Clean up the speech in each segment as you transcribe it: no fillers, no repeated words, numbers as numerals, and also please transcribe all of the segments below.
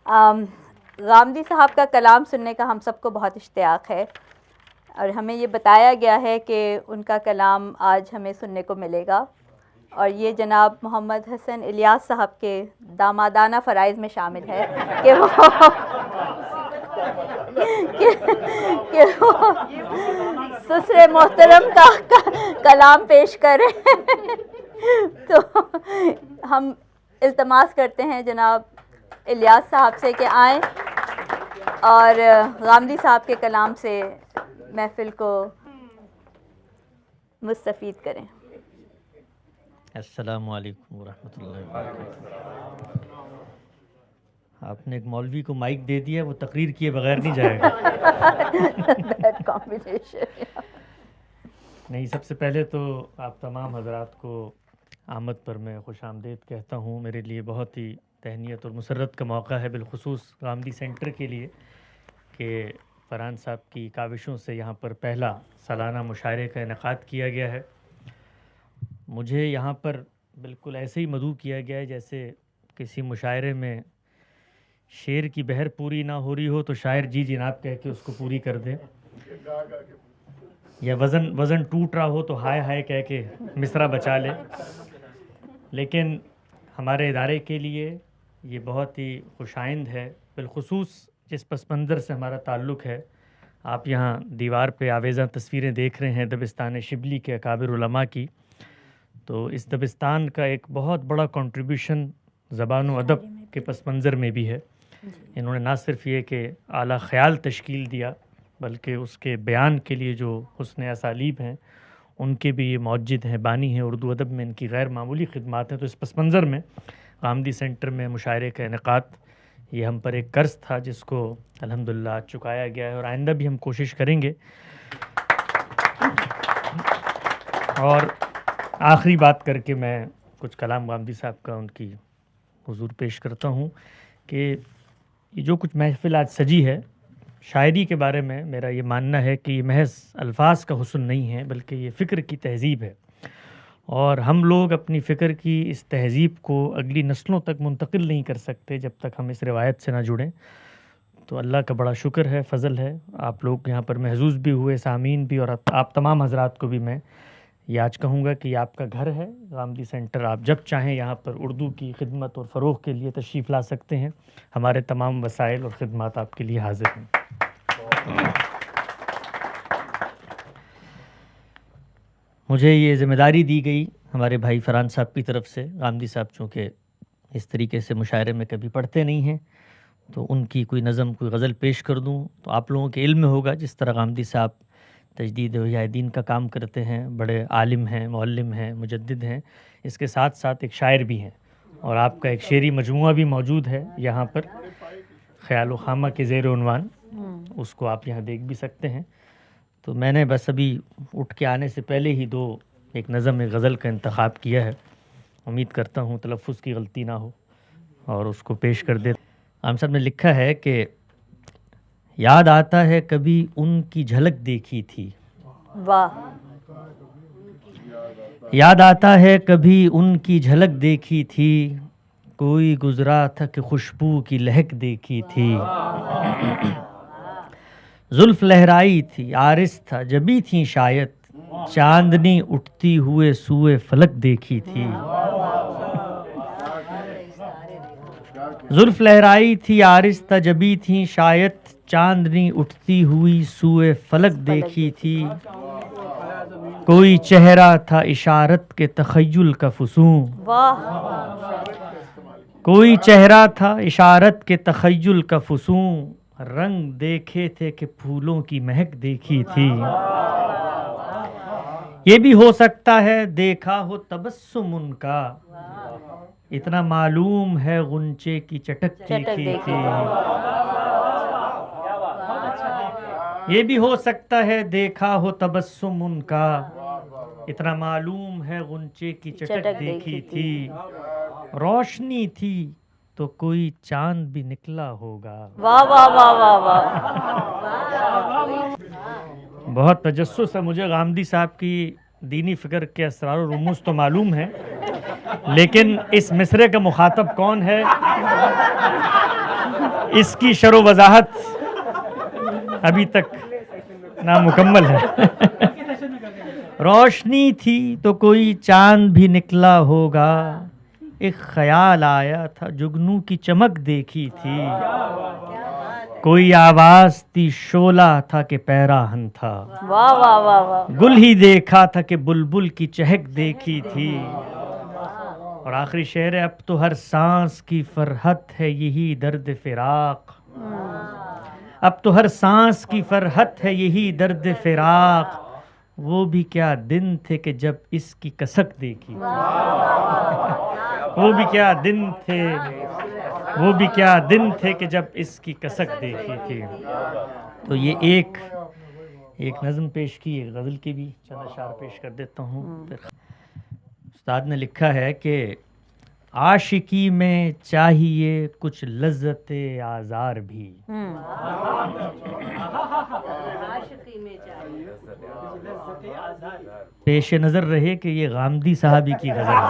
غامدی صاحب کا کلام سننے کا ہم سب کو بہت اشتیاق ہے، اور ہمیں یہ بتایا گیا ہے کہ ان کا کلام آج ہمیں سننے کو ملے گا، اور یہ جناب محمد حسن الیاس صاحب کے دامادانہ فرائض میں شامل ہے کہ وہ سسر محترم کا کلام پیش کریں۔ تو ہم التماس کرتے ہیں جناب الیاس صاحب سے کہ آئیں اور غامدی صاحب کے کلام سے محفل کو مستفید کریں۔ السلام علیکم ورحمۃ اللہ وبرکاتہ۔ آپ نے ایک مولوی کو مائک دے دیا، وہ تقریر کیے بغیر نہیں جائے گا۔ Bad combination۔ نہیں، سب سے پہلے تو آپ تمام حضرات کو آمد پر میں خوش آمدید کہتا ہوں۔ میرے لیے بہت ہی تہنیت اور مسرت کا موقع ہے، بالخصوص غامدی سینٹر کے لیے، کہ فرحان صاحب کی کاوشوں سے یہاں پر پہلا سالانہ مشاعرے کا انعقاد کیا گیا ہے۔ مجھے یہاں پر بالکل ایسے ہی مدعو کیا گیا ہے جیسے کسی مشاعرے میں شعر کی بحر پوری نہ ہو رہی ہو تو شاعر جی جناب کہہ کے اس کو پوری کر دے، یا وزن ٹوٹ رہا ہو تو ہائے ہائے کہہ کے مصرع بچا لے۔ لیکن ہمارے ادارے کے لیے یہ بہت ہی خوش آئند ہے، بالخصوص جس پس منظر سے ہمارا تعلق ہے۔ آپ یہاں دیوار پہ آویزاں تصویریں دیکھ رہے ہیں دبستان شبلی کے اکابر علماء کی، تو اس دبستان کا ایک بہت بڑا کنٹریبیوشن زبان و ادب کے پس منظر میں بھی ہے۔ انہوں نے نہ صرف یہ کہ اعلیٰ خیال تشکیل دیا، بلکہ اس کے بیان کے لیے جو حسن اسالیب ہیں ان کے بھی یہ موجد ہیں، بانی ہیں، اردو ادب میں ان کی غیر معمولی خدمات ہیں۔ تو اس پس منظر میں غامدی سینٹر میں مشاعرے کا انعقاد یہ ہم پر ایک قرض تھا، جس کو الحمدللہ چکایا گیا ہے، اور آئندہ بھی ہم کوشش کریں گے۔ اور آخری بات کر کے میں کچھ کلام غامدی صاحب کا ان کی حضور پیش کرتا ہوں کہ یہ جو کچھ محفل آج سجی ہے، شاعری کے بارے میں میرا یہ ماننا ہے کہ یہ محض الفاظ کا حسن نہیں ہے، بلکہ یہ فکر کی تہذیب ہے، اور ہم لوگ اپنی فکر کی اس تہذیب کو اگلی نسلوں تک منتقل نہیں کر سکتے جب تک ہم اس روایت سے نہ جڑیں۔ تو اللہ کا بڑا شکر ہے، فضل ہے، آپ لوگ یہاں پر محظوظ بھی ہوئے، سامعین بھی، اور آپ تمام حضرات کو بھی میں یہ آج کہوں گا کہ یہ آپ کا گھر ہے غامدی سینٹر۔ آپ جب چاہیں یہاں پر اردو کی خدمت اور فروغ کے لیے تشریف لا سکتے ہیں، ہمارے تمام وسائل اور خدمات آپ کے لیے حاضر ہیں۔ مجھے یہ ذمہ داری دی گئی ہمارے بھائی فرحان صاحب کی طرف سے، غامدی صاحب چونکہ اس طریقے سے مشاعرے میں کبھی پڑھتے نہیں ہیں، تو ان کی کوئی نظم، کوئی غزل پیش کر دوں تو آپ لوگوں کے علم میں ہوگا جس طرح غامدی صاحب تجدید احیاء دین کا کام کرتے ہیں، بڑے عالم ہیں، معلم ہیں، مجدد ہیں، اس کے ساتھ ساتھ ایک شاعر بھی ہیں، اور آپ کا ایک شعری مجموعہ بھی موجود ہے یہاں پر خیال و خامہ کے زیر عنوان، اس کو آپ یہاں دیکھ بھی سکتے ہیں۔ تو میں نے بس ابھی اٹھ کے آنے سے پہلے ہی ایک نظم ایک غزل کا انتخاب کیا ہے، امید کرتا ہوں تلفظ کی غلطی نہ ہو اور اس کو پیش کر دے۔ عام صاحب نے لکھا ہے کہ یاد آتا ہے کبھی ان کی جھلک دیکھی تھی، واہ! یاد آتا ہے کبھی ان کی جھلک دیکھی تھی، کوئی گزرا تھا کہ خوشبو کی لہک دیکھی تھی، زلف لہرائی تھی، عارض تھا جبھی تھی شاید، چاندنی اٹھتی ہوئے سوئے فلک دیکھی تھی، زلف لہرائی تھی، عارض تھا جبھی تھی شاید، چاندنی اٹھتی ہوئی سوئے فلک دیکھی تھی، کوئی چہرہ تھا اشارت کے تخیل کا فسون، کوئی چہرہ تھا اشارت کے تخیل کا فسون، رنگ دیکھے تھے کہ پھولوں کی مہک دیکھی تھی، یہ بھی ہو سکتا ہے دیکھا ہو تبسم ان کا، اتنا معلوم ہے غنچے کی چٹک دیکھی تھی، یہ بھی ہو سکتا ہے دیکھا ہو تبسم ان کا، اتنا معلوم ہے غنچے کی چٹک دیکھی تھی، روشنی تھی تو کوئی چاند بھی نکلا ہوگا۔ واہ واہ واہ واہ واہ! بہت تجسس ہے مجھے غامدی صاحب کی دینی فکر کے اسرار و رموز تو معلوم ہے، لیکن اس مصرے کا مخاطب کون ہے اس کی شرح و وضاحت ابھی تک نامکمل ہے. روشنی تھی تو کوئی چاند بھی نکلا ہوگا, ایک خیال آیا تھا جگنو کی چمک دیکھی تھی, کوئی آواز تھی شعلہ تھا کہ پیراہن تھا, واہ واہ واہ واہ. گل ہی دیکھا تھا کہ بلبل کی چہک دیکھی تھی. اور آخری شعر ہے, اب تو ہر سانس کی فرحت ہے یہی درد فراق, اب تو ہر سانس کی فرحت ہے یہی درد فراق, وہ بھی کیا دن تھے کہ جب اس کی کسک دیکھی تھی, وہ بھی کیا دن تھے, وہ بھی کیا دن تھے کہ جب اس کی کسک دیکھی تھی. تو یہ ایک نظم پیش کی, ایک غزل کی بھی چند اشعار پیش کر دیتا ہوں. پھر استاد نے لکھا ہے کہ عاشقی میں چاہیے کچھ لذت آزار بھی, پیش نظر رہے کہ یہ غامدی صاحبی کی غزل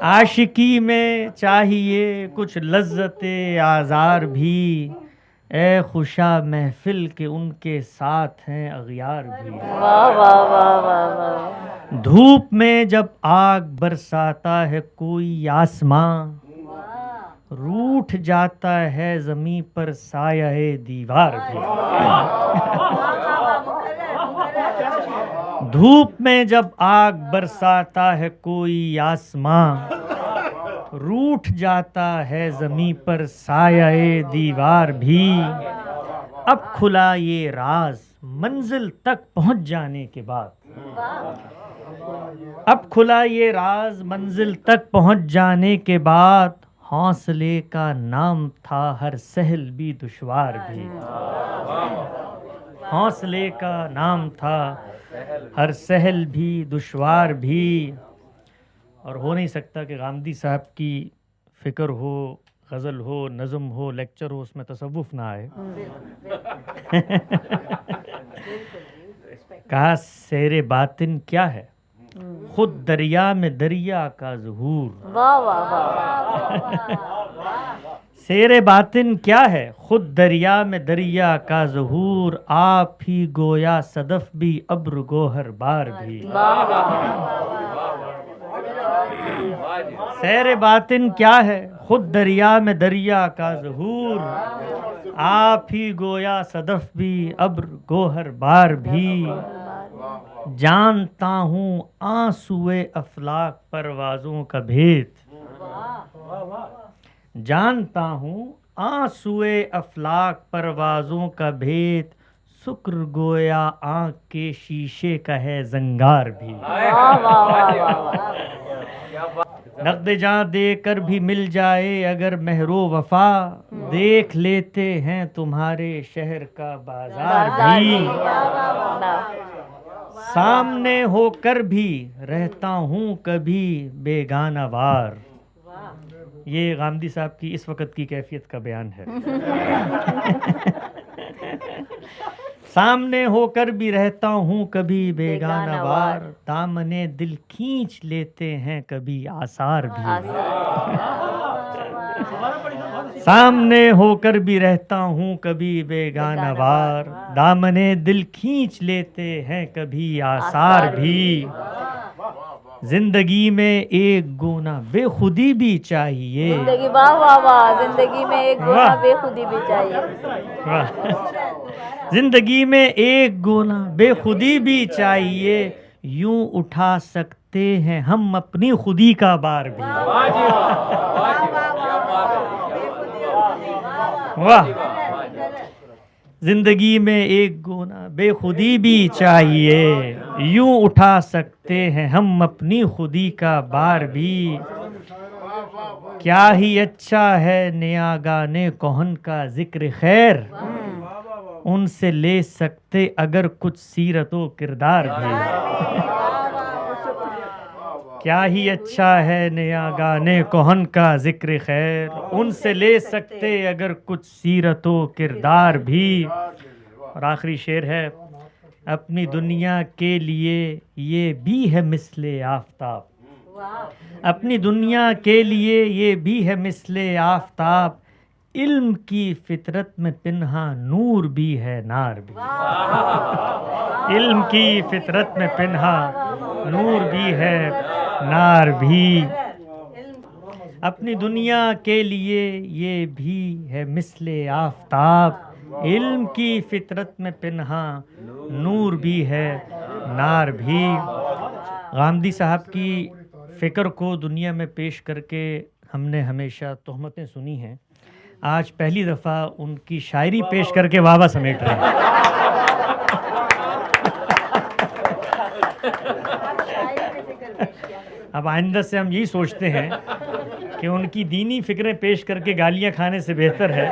عاشقی میں چاہیے کچھ لذت آزار بھی, اے خوشا محفل کے ان کے ساتھ ہیں اغیار بھی. واہ واہ واہ واہ واہ. دھوپ میں جب آگ برساتا ہے کوئی آسماں, روٹھ جاتا ہے زمیں پر سایہ دیوار بھی. دھوپ میں جب آگ برساتا ہے کوئی آسماں, روٹھ جاتا ہے زمیں پر سایہ دیوار بھی. اب کھلا یہ راز منزل تک پہنچ جانے کے بعد, اب کھلا یہ راز منزل تک پہنچ جانے کے بعد, حوصلے کا نام تھا ہر سہل بھی دشوار بھی. حوصلے کا نام تھا ہر سہل بھی دشوار بھی. اور ہو نہیں سکتا کہ غامدی صاحب کی فکر ہو, غزل ہو, نظم ہو, لیکچر ہو, اس میں تصوف نہ آئے. کہا سیر باطن کیا ہے, خود دریا میں دریا کا ظہور. واہ واہ واہ. سیر باطن کیا ہے, خود دریا میں دریا کا ظہور, آپ ہی گویا صدف بھی ابر گوہر بار بھی. سیر باطن کیا ہے, خود دریا میں دریا کا ظہور, آپ ہی گویا صدف بھی ابر گوہر بار بھی. جانتا ہوں آنسوئے افلاک پروازوں کا بھید, جانتا ہوں آنسوئے افلاک پروازوں کا بھید, سکر گویا آنکھ کے شیشے کا ہے زنگار بھی. نقد جاں دے کر بھی مل جائے اگر مہر و وفا, دیکھ لیتے ہیں تمہارے شہر کا بازار بھی. سامنے ہو کر بھی رہتا ہوں کبھی بیگانہ وار. یہ غامدی صاحب کی اس وقت کی کیفیت کا بیان ہے. سامنے ہو کر بھی رہتا ہوں کبھی بیگانہ وار, دامنے دل کھینچ لیتے ہیں کبھی آثار بھی. سامنے ہو کر بھی رہتا ہوں کبھی بیگانہ وار, دامنے دل کھینچ لیتے ہیں کبھی آثار بھی. زندگی میں ایک گونا بے خودی بھی چاہیے. زندگی واہ واہ واہ. زندگی میں ایک گونا بے خودی بھی چاہیے. زندگی میں ایک گونا بے خودی بھی چاہیے, یوں اٹھا سکتے ہیں ہم اپنی خودی کا بار بھی. واہ. زندگی میں ایک گونا بے خودی بھی چاہیے, یوں اٹھا سکتے ہیں ہم اپنی خودی کا بار بھی. کیا ہی اچھا ہے نیاگانے کہن کا ذکر خیر, ان سے لے سکتے اگر کچھ سیرت و کردار بھی. کیا ہی اچھا ہے نیاگانے کہن کا ذکر خیر, ان سے لے سکتے اگر کچھ سیرت و کردار بھی. اور آخری شعر ہے, اپنی دنیا کے لیے یہ بھی ہے مثل آفتاب، اپنی دنیا کے لیے یہ بھی ہے مثل آفتاب، علم کی فطرت میں پنہا نور بھی ہے نار بھی، علم کی فطرت میں پنہا نور بھی ہے نار بھی، اپنی دنیا کے لیے یہ بھی ہے مثل آفتاب، علم کی فطرت میں پنہا نور بھی ہے نار بھی۔ غامدی صاحب کی فکر کو دنیا میں پیش کر کے ہم نے ہمیشہ تہمتیں سنی ہیں، آج پہلی دفعہ ان کی شاعری پیش کر کے واہ واہ سمیٹ رہے ہیں۔ اب آئندہ سے ہم یہی سوچتے ہیں کہ ان کی دینی فکریں پیش کر کے گالیاں کھانے سے بہتر ہے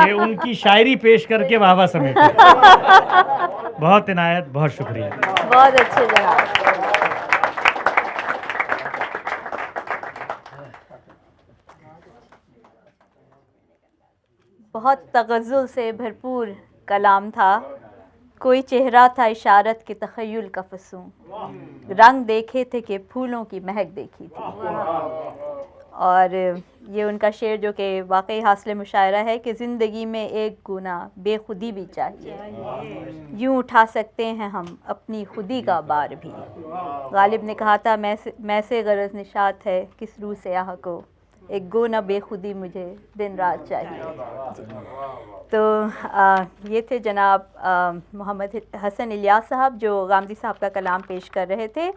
کہ ان کی شاعری پیش کر کے واہ واہ سمیٹیں۔ بہت عنایت، بہت شکریہ۔ بہت اچھے جناب۔ بہت تغزل سے بھرپور کلام تھا۔ کوئی چہرہ تھا اشارت کے تخیل کا فسوں، رنگ دیکھے تھے کہ پھولوں کی مہک دیکھی تھی۔ اور یہ ان کا شعر جو کہ واقعی حاصل مشاعرہ ہے کہ زندگی میں ایک گناہ بے خودی بھی چاہیے، یوں اٹھا سکتے ہیں ہم اپنی خودی کا بار بھی۔ غالب نے کہا تھا میں سے غرض نشاط ہے کس روح سیاہ کو، ایک گو نہ بے خودی مجھے دن رات چاہیے۔ جی۔ تو یہ تھے جناب محمد حسن الیاس صاحب جو غامدی صاحب کا کلام پیش کر رہے تھے۔